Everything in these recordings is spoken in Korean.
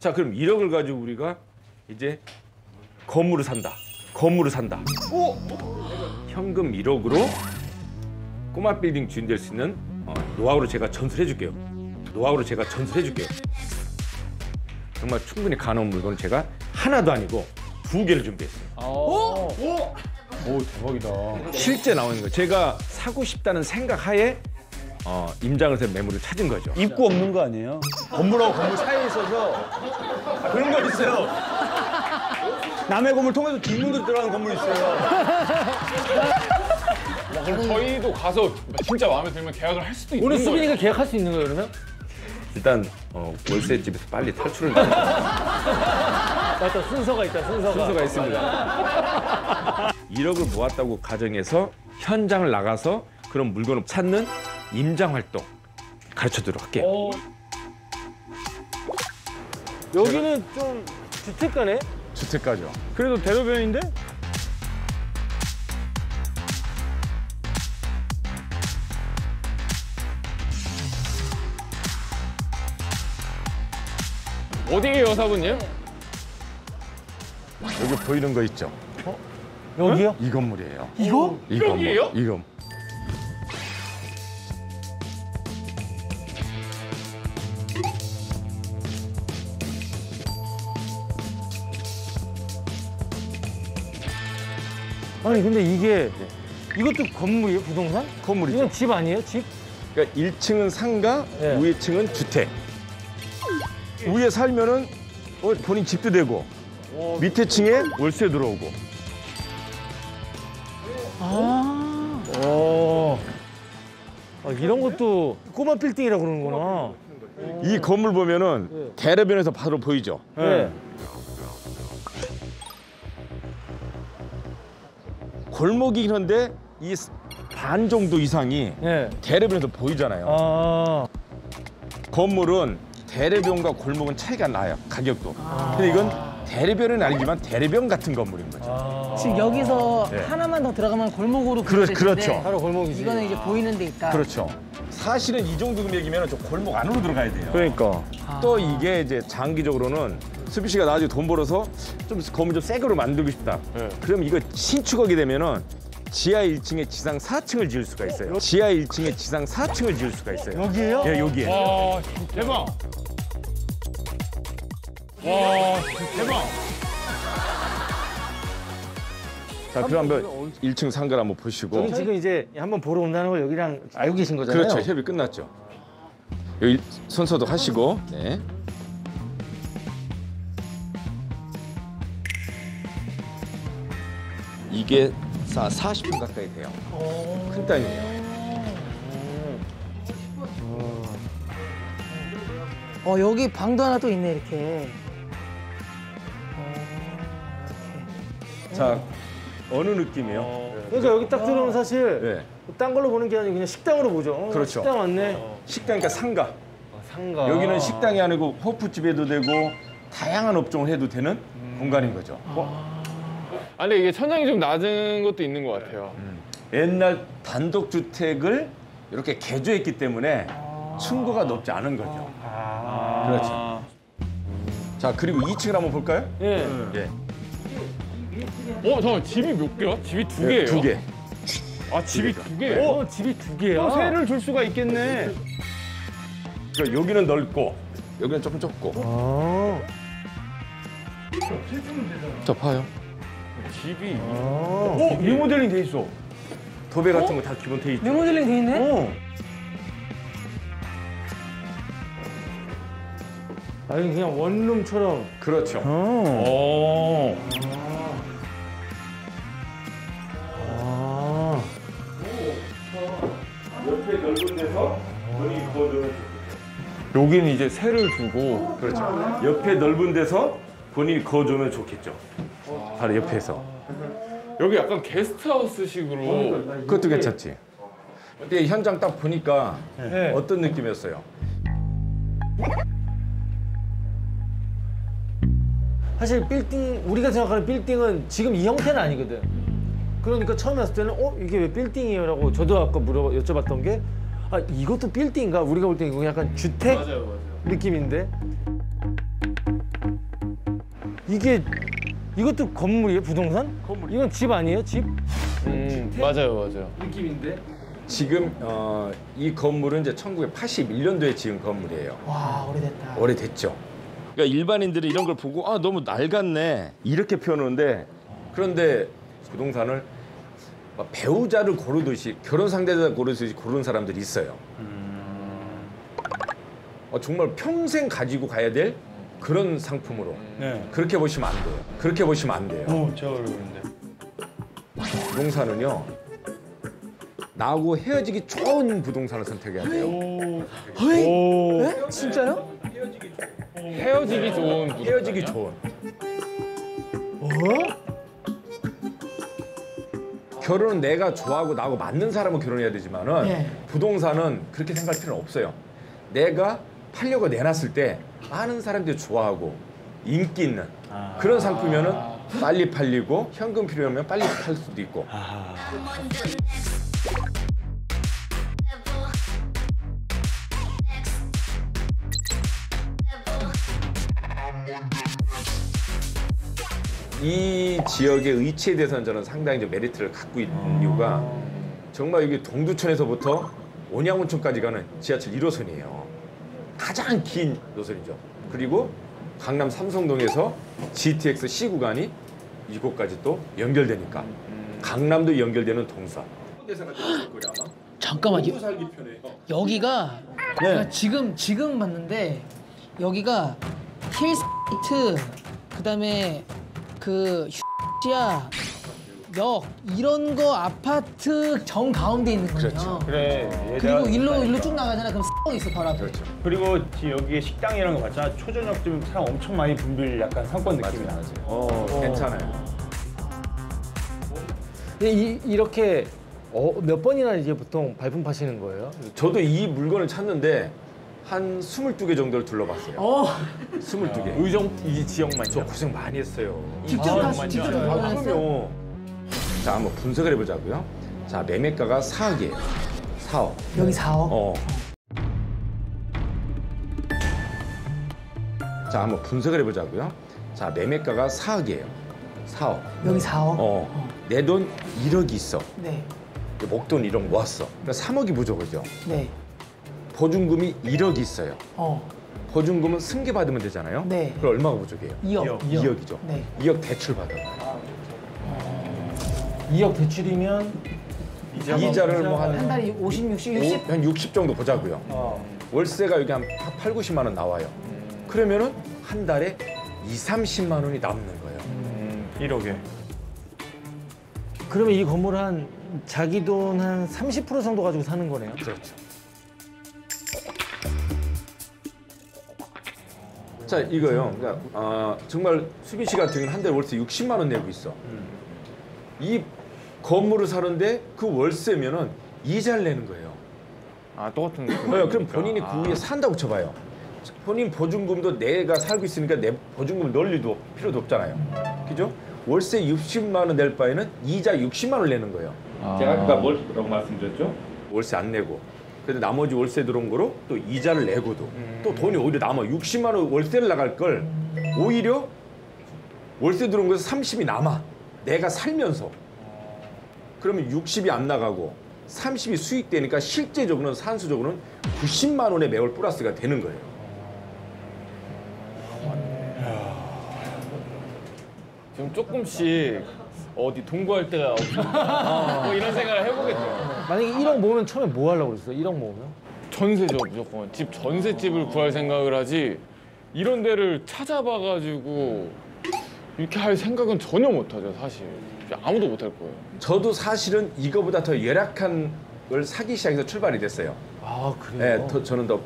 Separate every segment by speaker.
Speaker 1: 자, 그럼 1억을 가지고 우리가 이제 건물을 산다. 건물을 산다. 현금 1억으로 꼬마 빌딩 주인 될 수 있는 노하우를 제가 전수해 줄게요. 노하우를 제가 전수해 줄게요. 정말 충분히 가능한 물건을 제가 하나도 아니고 2개를 준비했어요.
Speaker 2: 오, 대박이다.
Speaker 1: 실제 나오는 거. 제가 사고 싶다는 생각하에 임장을 해서 매물을 찾은 거죠.
Speaker 2: 입구 없는 거 아니에요? 건물하고 건물 사이에 있어서 그런 거 있어요. 남의 건물 통해서 뒷문으로 들어가는 건물 있어요.
Speaker 3: 그럼 저희도 가서 진짜 마음에 들면 계약을 할 수도 있는
Speaker 4: 오늘
Speaker 3: 거예요?
Speaker 4: 수빈이가 계약할 수 있는 거예요, 그러면?
Speaker 1: 일단 월세집에서 빨리 탈출을 해야
Speaker 4: 맞다, 순서가 있다,
Speaker 1: 순서가 있습니다. 1억을 모았다고 가정해서 현장을 나가서 그런 물건을 찾는 임장 활동 가르쳐드리도록 할게요.
Speaker 4: 여기는 좀 주택가네?
Speaker 2: 주택가죠.
Speaker 4: 그래도 대로변인데?
Speaker 3: 어디에요, 여사부님?
Speaker 2: 여기 보이는 거 있죠?
Speaker 4: 여기요?
Speaker 2: 이 건물이에요.
Speaker 4: 이거?
Speaker 2: 이
Speaker 3: 여기예요?
Speaker 2: 건물. 이 건물.
Speaker 4: 아니, 근데 이게 이것도 건물이에요, 부동산?
Speaker 1: 건물이죠.
Speaker 4: 이건 집 아니에요, 집?
Speaker 1: 그러니까 1층은 상가,
Speaker 4: 네.
Speaker 1: 위에 층은 주택. 위에 살면은 본인 집도 되고 밑에 층에 월세 들어오고.
Speaker 4: 이런 것도 꼬마 빌딩이라고 그러는구나.
Speaker 1: 이 건물 보면은 대로변에서 바로 보이죠.
Speaker 4: 네.
Speaker 1: 골목이긴 한데 이 반 정도 이상이
Speaker 4: 네.
Speaker 1: 대로변에서 보이잖아요. 건물은 대로변과 골목은 차이가 나요, 가격도. 근데 이건 대로변은 아니지만 대로변 같은 건물인 거죠.
Speaker 5: 지금 여기서
Speaker 1: 네.
Speaker 5: 하나만 더 들어가면 골목으로
Speaker 1: 그렇죠.
Speaker 4: 바로 골목이지.
Speaker 5: 이거는 이제 보이는 데 있다.
Speaker 1: 그렇죠. 사실은 이 정도 금액이면 저 골목 안으로 들어가야 돼요.
Speaker 4: 그러니까.
Speaker 1: 또 이게 이제 장기적으로는 수비 씨가 나중에 돈 벌어서 좀 건물 좀 새 거로 만들고 싶다. 그럼 이거 신축하게 되면은 지하 1층에 지상 4층을 지을 수가 있어요. 지하 1층에 지상 4층을 지을 수가 있어요.
Speaker 4: 여기에요?
Speaker 1: 예, 여기에.
Speaker 3: 와, 대박. 와, 대박.
Speaker 1: 자, 그럼 한번 1층 상가를 한번 보시고.
Speaker 4: 여기 지금 이제 한번 보러 온다는 걸 여기랑 알고 계신 거잖아요.
Speaker 1: 그렇죠. 협의 끝났죠. 여기 손소독 하시고. 네. 이게 40분 가까이 돼요. 큰 땅이에요.
Speaker 5: 여기 방도 하나 또 있네 이렇게.
Speaker 1: 자, 어느 느낌이요?
Speaker 4: 그러니까 여기 딱 들어오면 사실
Speaker 1: 네.
Speaker 4: 딴 걸로 보는 게 아니고 그냥 식당으로 보죠.
Speaker 1: 그렇죠.
Speaker 4: 식당 왔네.
Speaker 1: 식당이니까 상가.
Speaker 4: 상가.
Speaker 1: 여기는 식당이 아니고 호프집 해도 되고 다양한 업종을 해도 되는 공간인 거죠.
Speaker 3: 아, 근데 이게 천장이 좀 낮은 것도 있는 것 같아요.
Speaker 1: 옛날 단독주택을 이렇게 개조했기 때문에 층고가 높지 않은 거죠. 그렇죠. 자, 그리고 2층을 한번 볼까요?
Speaker 4: 예.
Speaker 1: 예.
Speaker 3: 잠깐만, 집이 몇 개야? 집이 2개예요?
Speaker 1: 2개.
Speaker 3: 아, 집이 2개예요?
Speaker 4: 집이 2개야.
Speaker 3: 세를 줄 수가 있겠네.
Speaker 1: 그러니까 여기는 넓고 여기는 조금 좁고. 자, 봐요.
Speaker 3: 집이.
Speaker 4: 리모델링 돼 있어.
Speaker 1: 도배 같은 거 다 기본 돼 있죠.
Speaker 5: 리모델링 돼 있네?
Speaker 4: 아니 그냥 원룸처럼.
Speaker 1: 그렇죠. 옆에 넓은 데서 본인이 거두면 좋겠죠.
Speaker 3: 여기는 이제 세를 두고.
Speaker 1: 그렇죠. 옆에 넓은 데서 본인이 거두면 좋겠죠. 바로 옆에서.
Speaker 3: 여기 약간 게스트하우스식으로.
Speaker 1: 그것도 괜찮지. 근데 현장 딱 보니까
Speaker 4: 네.
Speaker 1: 어떤 느낌이었어요?
Speaker 4: 사실 빌딩 우리가 생각하는 빌딩은 지금 이 형태는 아니거든. 그러니까 처음에 왔을 때는 이게 왜 빌딩이에요라고 저도 아까 여쭤봤던 게 이것도 빌딩인가? 우리가 볼 때 이거 약간 주택 느낌인데. 이것도 건물이에요? 부동산? 건물. 이건 집 아니에요? 집?
Speaker 3: 맞아요.
Speaker 4: 느낌인데?
Speaker 1: 지금 이 건물은 이제 1981년도에 지은 건물이에요.
Speaker 5: 와, 오래됐다.
Speaker 1: 오래됐죠. 그러니까 일반인들이 이런 걸 보고 아 너무 낡았네 이렇게 표현하는데 그런데 부동산을 막 배우자를 고르듯이 결혼 상대자 고르듯이 고르는 사람들이 있어요. 정말 평생 가지고 가야 될 그런 상품으로
Speaker 2: 네.
Speaker 1: 그렇게 보시면 안 돼요. 그렇게 보시면 안 돼요.
Speaker 2: 제가 그러는데.
Speaker 1: 부동산은요 나하고 헤어지기 좋은 부동산을 선택해야 돼요.
Speaker 5: 네? 진짜요?
Speaker 3: 헤어지기 좋은 부동.
Speaker 1: 헤어지기 좋은. 결혼은 내가 좋아하고 나하고 맞는 사람은 결혼해야 되지만은
Speaker 5: 네.
Speaker 1: 부동산은 그렇게 생각할 필요는 없어요. 내가 팔려고 내놨을 때 많은 사람들이 좋아하고 인기 있는 그런 상품이면은 빨리 팔리고 현금 필요하면 빨리 팔 수도 있고. 이 지역의 의치에 대해서는 저는 상당히 좀 메리트를 갖고 있는 이유가 정말 여기 동두천에서부터 온양온천까지 가는 지하철 1호선이에요. 가장 긴 노선이죠. 그리고 강남 삼성동에서 GTX C 구간이 이곳까지 또 연결되니까 강남도 연결되는 동선.
Speaker 5: 잠깐만요.
Speaker 1: 살기 편해요.
Speaker 5: 여기가 제가 지금 봤는데 여기가 힐스테이트 그다음에 그 휴지야 역 이런 거 아파트 정 가운데 있는 거예요.
Speaker 1: 그렇죠.
Speaker 2: 그래.
Speaker 5: 그리고 일로 쭉 나가잖아. 그럼 있어 바로 앞에.
Speaker 1: 그렇죠.
Speaker 2: 그리고 여기에 식당이라는 거 봤잖아. 초저녁쯤 사람 엄청 많이 붐빌 약간 상권 느낌이 나지.
Speaker 1: 괜찮아요.
Speaker 4: 이렇게 몇 번이나 이제 보통 발품 파시는 거예요?
Speaker 1: 저도 이 물건을 찾는데 한 22개 정도를 둘러봤어요. 22개.
Speaker 4: 이 지역만요?
Speaker 1: 저 고생 많이 했어요.
Speaker 5: 직접 다 직접 발견했어요?
Speaker 1: 그럼요. 자, 한번 분석을 해보자고요. 자, 매매가가 4억이에요. 4억.
Speaker 5: 여기 4억.
Speaker 1: 자, 한번 분석을 해보자고요. 자, 매매가가 4억이에요. 4억.
Speaker 5: 여기 4억.
Speaker 1: 내 돈 1억이 있어.
Speaker 5: 네.
Speaker 1: 목돈 1억 모았어. 그러니까 3억이 부족하죠.
Speaker 5: 네.
Speaker 1: 보증금이 1억이 있어요. 보증금은 승계받으면 되잖아요.
Speaker 5: 네.
Speaker 1: 그럼 얼마가 부족해요?
Speaker 5: 2억.
Speaker 1: 2억이죠.
Speaker 5: 네.
Speaker 1: 2억 대출 받아요.
Speaker 4: 2억 대출이면
Speaker 1: 이자를 뭐
Speaker 5: 한
Speaker 1: 한
Speaker 5: 달에 50, 60, 60?
Speaker 1: 한 60 정도 보자고요. 월세가 여기 한 8, 90만 원 나와요. 그러면은 한 달에 2, 30만 원이 남는 거예요.
Speaker 2: 1억에.
Speaker 4: 그러면 이 건물 한 자기 돈 한 30% 정도 가지고 사는 거네요?
Speaker 1: 그렇죠. 자, 이거요. 그러니까 정말 수빈 씨 같은 경우는 한 달에 월세 60만 원 내고 있어. 이 건물을 사는데 그 월세면은 이자를 내는 거예요.
Speaker 3: 아 똑같은
Speaker 1: 그럼 본인이 그 위에 산다고 쳐봐요. 본인 보증금도 내가 살고 있으니까 내 보증금 넣을 일도 필요도 없잖아요. 그죠? 월세 60만 원 낼 바에는 이자 60만 원 내는 거예요. 제가 아까 뭐라고 말씀드렸죠? 월세 안 내고. 근데 나머지 월세 들어온 거로 또 이자를 내고도 또 돈이 오히려 남아. 60만 원 월세를 나갈 걸 오히려 월세 들어온 거에서 30이 남아. 내가 살면서. 그러면 60이 안 나가고 30이 수익되니까 실제적으로는 산수적으로는 90만 원의 매월 플러스가 되는 거예요.
Speaker 3: 지금 조금씩 어디 동거할 데가 없나 뭐 이런 생각을 해보겠죠.
Speaker 4: 만약에 1억 모으면 처음에 뭐 하려고 그랬어요? 1억 모으면?
Speaker 3: 전세죠 무조건. 집 전세집을 구할 생각을 하지 이런 데를 찾아봐가지고 이렇게 할 생각은 전혀 못하죠 사실. 아무도 못할 거예요.
Speaker 1: 저도 사실은 이거보다 더 열악한 걸 사기 시작해서 출발이 됐어요.
Speaker 4: 아 그래요?
Speaker 1: 네, 저는 더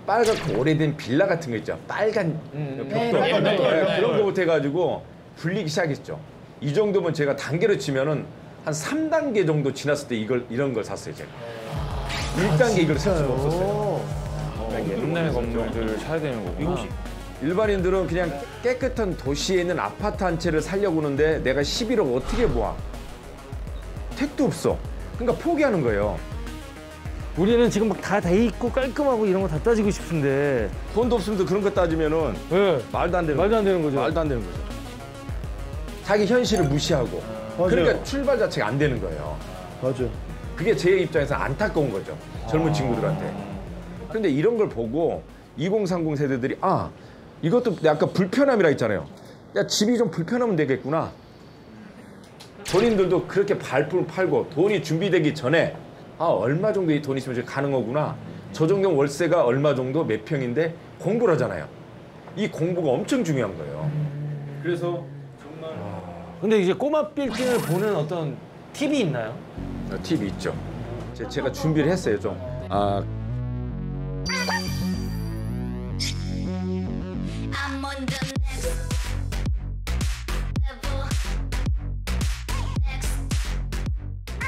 Speaker 1: 빨갛고 오래된 빌라 같은 거 있죠. 빨간 벽돌 그런 거부터 해가지고 불리기 시작했죠. 이 정도면 제가 단계로 치면은 한 3단계 정도 지났을 때 이런 걸 샀어요 제가. 1단계 이걸 살 수가 없었어요.
Speaker 3: 옛날 건물들을 사야 되는 거구나.
Speaker 1: 일반인들은 그냥 깨끗한 도시에 있는 아파트 한 채를 살려고 하는데 내가 11억 어떻게 모아? 택도 없어. 그러니까 포기하는 거예요.
Speaker 4: 우리는 지금 막 다 돼 있고 깔끔하고 이런 거 다 따지고 싶은데
Speaker 1: 돈도 없으면서 그런 거 따지면은
Speaker 4: 네.
Speaker 1: 말도 안 되는
Speaker 4: 말도 안 되는 거죠.
Speaker 1: 말도 안 되는 거죠. 자기 현실을 무시하고 그러니까 출발 자체가 안 되는 거예요.
Speaker 2: 맞아.
Speaker 1: 그게 제 입장에서 안타까운 거죠. 젊은 친구들한테. 그런데 이런 걸 보고 2030 세대들이 아 이것도 아까 불편함이라 했잖아요. 야 집이 좀 불편하면 되겠구나. 본인들도 그렇게 발품을 팔고 돈이 준비되기 전에 아 얼마 정도의 돈이 있으면 가능하구나. 저 정도 월세가 얼마 정도 몇 평인데 공부를 하잖아요. 이 공부가 엄청 중요한 거예요. 그래서 정말
Speaker 4: 근데 이제 꼬마 빌딩을 보는 어떤 팁이 있나요?
Speaker 1: 팁이 있죠. 제가 준비를 했어요 좀. 아
Speaker 6: I'm on the next level.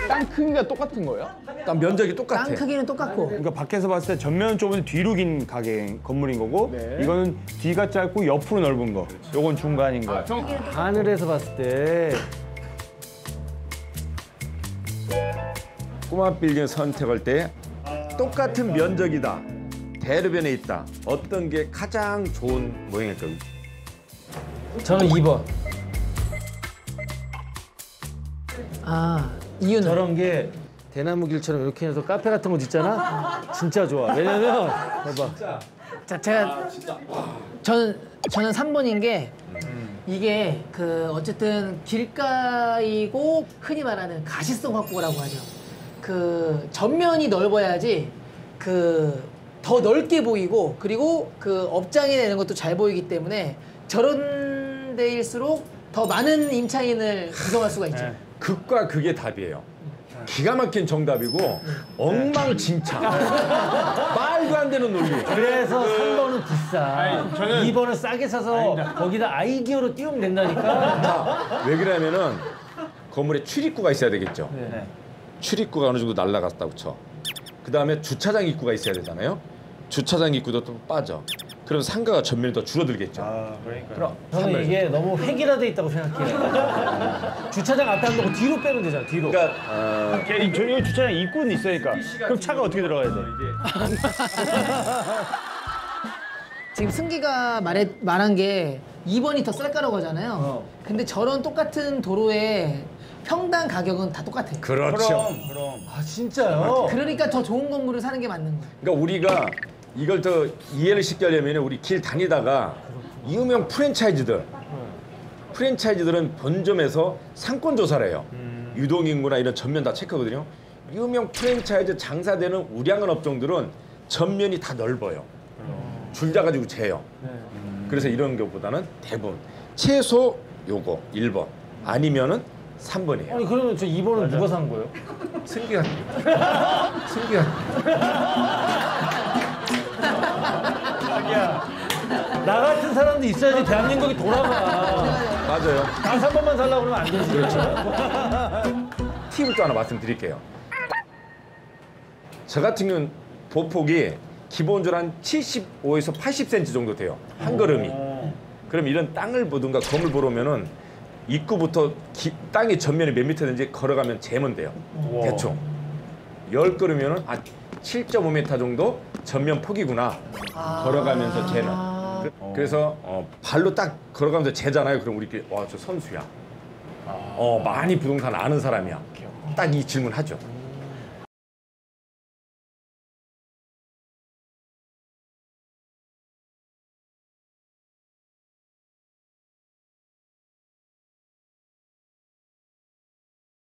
Speaker 3: 땅 크기가 똑같은 거예요?
Speaker 1: 딱 면적이 똑같아.
Speaker 5: 땅 크기는 똑같고.
Speaker 2: 그러니까 밖에서 봤을 때 전면 좁은 뒤로 긴 가게 건물인 거고 이거는 뒤가 짧고 옆으로 넓은 거. 요건 중간인 거.
Speaker 4: 하늘에서 봤을 때
Speaker 1: 꼬마 빌딩 선택할 때 똑같은 면적이다. 대로변에 있다. 어떤 게 가장 좋은 모양일까요?
Speaker 4: 저는 2번.
Speaker 5: 아, 이유는?
Speaker 4: 저런 게 대나무 길처럼 이렇게 해서 카페 같은 거 짓잖아? 진짜 좋아. 왜냐면 봐봐.
Speaker 5: 자, 제가 저는 3번인 게 이게 그 어쨌든 길가이고 흔히 말하는 가시성 확보라고 하죠. 그 전면이 넓어야지 그 더 넓게 보이고 그리고 그 업장에 내는 것도 잘 보이기 때문에 저런 데일수록 더 많은 임차인을 구성할 수가 있죠.
Speaker 1: 극과 극의 답이에요. 기가 막힌 정답이고 엉망진창. 말도 안 되는 논리.
Speaker 4: 그래서 3번은 비싸. 2번은 싸게 사서 거기다 아이디어로 띄우면 된다니까.
Speaker 1: 자, 왜 그러냐면은 건물에 출입구가 있어야 되겠죠.
Speaker 4: 네.
Speaker 1: 출입구가 어느 정도 날라갔다고 쳐. 그 다음에 주차장 입구가 있어야 되잖아요. 주차장 입구도 또 빠져. 그럼 상가가 전면이 더 줄어들겠죠. 그럼
Speaker 4: 저는 이게 너무 획일화돼 있다고 생각해요. 주차장 앞에 안 놓고 뒤로 빼면 되잖아. 뒤로.
Speaker 1: 그러니까
Speaker 2: 저기 주차장 입구는 있으니까. 그럼 차가 어떻게 들어가야 돼?
Speaker 5: 지금 승기가 말한 게 2번이 더 쌀 거라고 하잖아요. 근데 저런 똑같은 도로에 평당 가격은 다 똑같아요.
Speaker 1: 그렇죠.
Speaker 2: 그럼.
Speaker 4: 아 진짜요?
Speaker 5: 그러니까 더 좋은 건물을 사는 게 맞는 거예요.
Speaker 1: 그러니까 우리가 이걸 더 이해를 쉽게 하려면 우리 길 다니다가 유명 프랜차이즈들은 본점에서 상권 조사를 해요. 유동인구나 이런 전면 다 체크하거든요. 유명 프랜차이즈 장사되는 우량한 업종들은 전면이 다 넓어요. 줄자 가지고 재요. 그래서 이런 것보다는 대부분 최소 요거 1번 아니면은 3번이에요.
Speaker 4: 아니 그러면 저 2번은 누가 산 거예요?
Speaker 1: 승기가
Speaker 4: 나 같은 사람도 있어야지 대한민국이 돌아가.
Speaker 1: 맞아요.
Speaker 4: 다 3번만 살려고 그러면 안 되지.
Speaker 1: 그렇죠. 팁을 또 하나 말씀드릴게요. 저 같은 경우는 보폭이 기본적으로 한 75에서 80cm 정도 돼요. 한 걸음이. 그럼 이런 땅을 보든가 건물 보러 오면은 입구부터 땅이 전면에 몇 미터든지 걸어가면 재면 돼요. 대충. 10걸음이면은 7.5m 정도 전면 폭이구나. 걸어가면서 재는. 그래서 발로 딱 걸어가면서 재잖아요. 그럼 우리끼리 와, 저 선수야. 많이 부동산 아는 사람이야. 딱 이 질문 하죠.